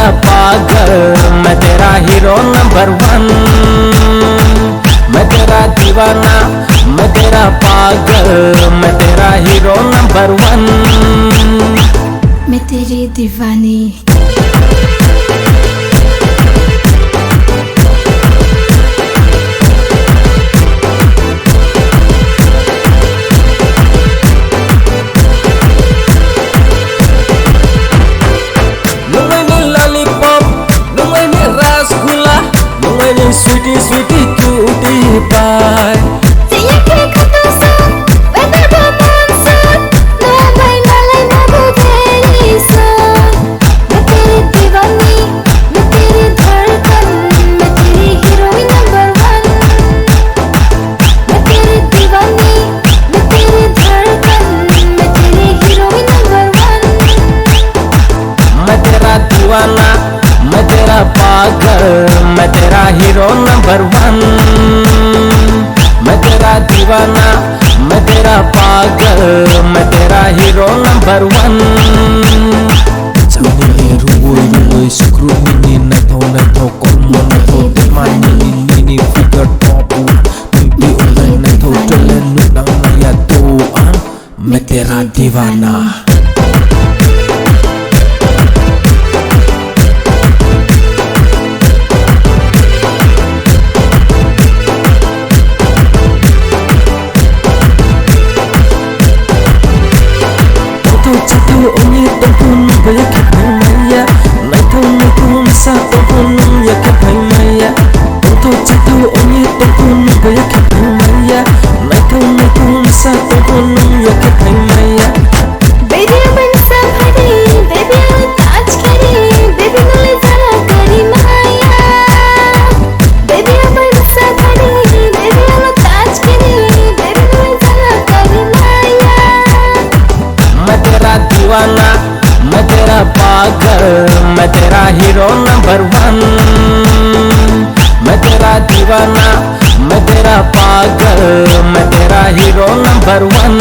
तेरा पागल, मैं तेरा हीरो नंबर 1। मैं तेरा दीवाना, मैं तेरा पागल, मैं तेरा हीरो नंबर 1। मैं तेरी दीवानी। Sweetie, sweetie, cutie pie. Saya kata sang, weather bermonsun. Lambai malai mabu teri sang. मैं तेरी दीवानी, मैं तेरी धड़कन, मैं तेरी हीरोइन नंबर 1। मैं तेरी दीवानी, मैं तेरी धड़कन, मैं तेरी हीरोइन नंबर 1। मैं तेरा दीवाना, मैं तेरा पागल, मैं तेरा हीरो नंबर 1। मैं तेरा दीवाना, मैं तेरा पागल, मैं तेरा hero number 1। Jangan ruwoi skru mini nato kolmo nato temani mini figure topu mimpi online nato jalan nunang maya doa. मैं तेरा दीवाना। Onye topun baya kapai maya, naito misa topun ya kapai maya. Toto chato onye topun baya kapai maya, naito misa topun ya kapai maya. Baby अपन संभरी, baby अपन ताज करी, baby नले जरा करी माया। Baby अपन संभरी, baby अपन ताज करी, baby नले जरा करी माया। मैं तेरा दीवाना, मैं तेरा पागल, मैं तेरा हीरो नंबर 1। मैं तेरा दीवाना, मैं तेरा पागल, मैं तेरा हीरो नंबर 1।